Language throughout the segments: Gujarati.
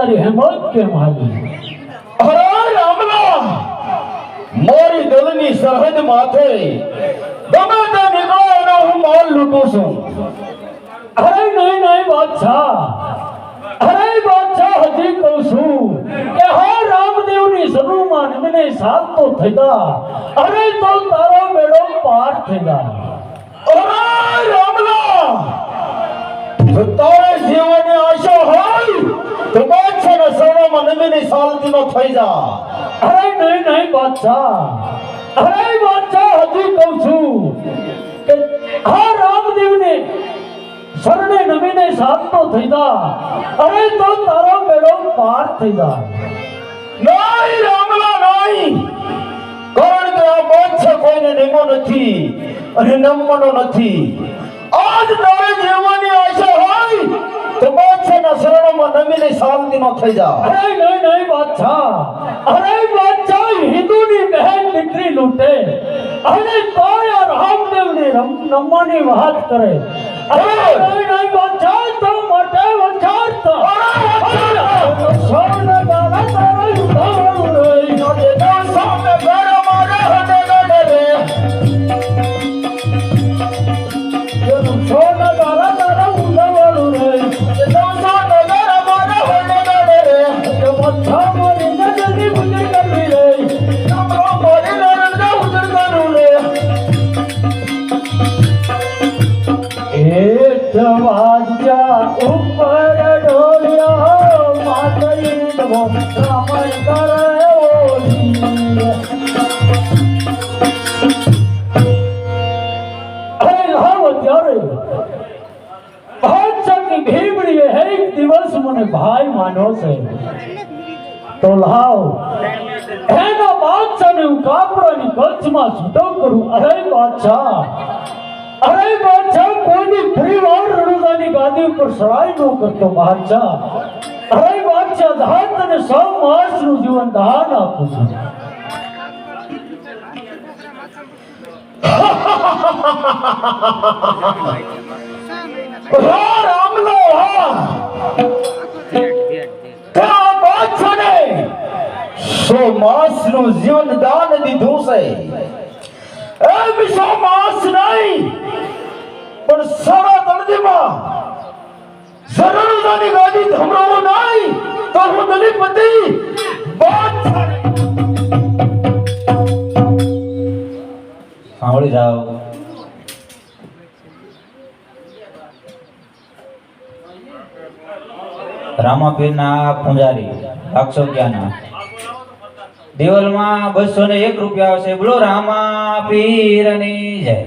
તારી હિંમત કેમ આવી? અરે રામલા, મારી દિલની સરહદ માથે ગમે તે નીકળો એનો હું મોલ લૂંટું છું. અરે નહીં નહીં બાદશાહ, અરે બાદશાહ, હજી કહું છું કે હા રામદેવની સરૂમાં મને સાથ તો થયા, અરે તો તારો બેડો પાર થયા. અરે રામલા, જો તારે જીવનની આશા હોય તો બાદશાહના શરણોમાં નમીની સાલતીનો થઈ જા. અરે નહીં નહીં બાદશાહ, અરે બાદશાહ, હજી કહું છું કે હા રામદેવને શરણે નમીને સાથ તો થયા, અરે તો તારો બેડો પાર થયા. નહીં રામલા નહીં, કારણ કે આ બાદશાહ કોઈને નિમો નથી અને નમવાનો નથી. આજ તારે જીવવાની આશા હોય તો બાદશાહના શરણોમાં નમીની સાલતીનો થઈ જા. અરે નહીં નહીં બાદશાહ, અરે બાદશાહ, હિન્દુની બહેન દીકરી લૂંટે અને તોય રામદેવને નમવાની વાત કરે. અરે નહીં નહીં બાદશાહ, તો માટે વચારતા સોને ગાલા તારો ઉધારું રે, સોને ગાલા મારે હડે ગડે રે, સોને ગાલા તારો ઉધારું રે, સોને ગાલા મારે હડે ગડે રે, બાદશાહ મારી જલ્દી ગુજર કરવી રે, મારી નરંદા ઉજર કરું રે. વાજા ઉપર ઢોળ્યો માતરી દવો રમણ કરે ઓલી. અરે લાવ ત્યારે બાદશાહની ભીમડીએ એક દિવસ મને ભાઈ માન્યો છે, તો લાવ એના બાદશાહને હું કાપડાની કચ્છમાં છૂટો કરું. અરે બાદશાહ, અરે બાદશાહ, કોઈની ફરી વાર રણુદાની ગાદી ઉપર સરાય ન કરતો બાદશાહ. અરે બાદશાહ, દાન તને 100 માસનું જીવન દાન આપું છું. રામલો, ત્યાં બાદશાહને 100 માસનું જીવન દાન દીધું છે. એમ 100 માસ નહીં પણ સારા દર્દીમાં જરૂરતાની ગાદી ધમરાવો નહીં તો હું દલીપતિ સાંભળી જાઓ. રામાપીરના પૂંજારી અક્ષોક્યાના દેવલમાં 201 રૂપિયા આવશે. બોલો રામાપીરની જય.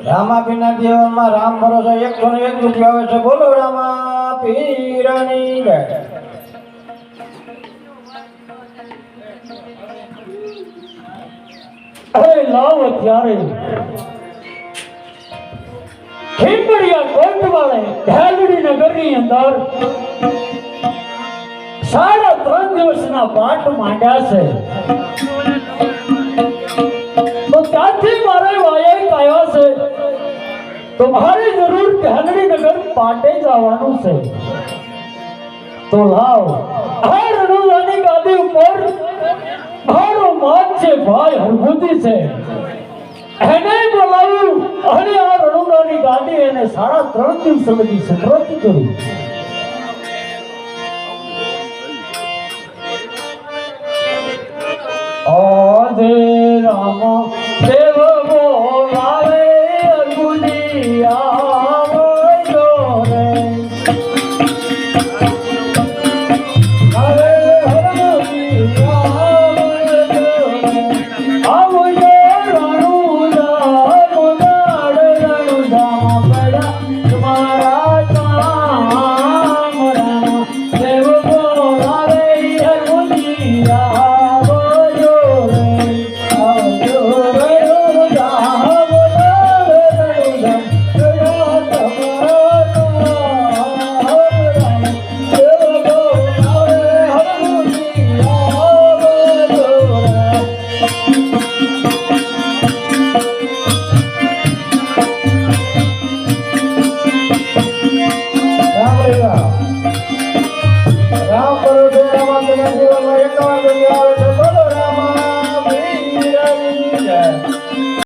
રામાપીરના દેવલમાં રામ ભરોસે 101 રૂપિયા આવે છે. બોલો રામાપીરની જય. અરે લાવ ત્યારે ખીમડિયા કોટવાળે ઢાલડી નગરની અંદર 3.5 દિવસના પાઠ માંડ્યા છે. તો ત્યાંથી મારે વાયક આવ્યા છે, તો મારે જરૂર ઢાલડી નગર પાટે જવાનું છે. તો લાવ આ રણુદાની ગાદી ઉપર મારો માત છે, ભાઈ હરભૂતિ છે, એને બોલાવ્યું અને આ રણુદાની ગાદી એને 3.5 દિવસ લગી સુપ્રત કરી. આજે રામ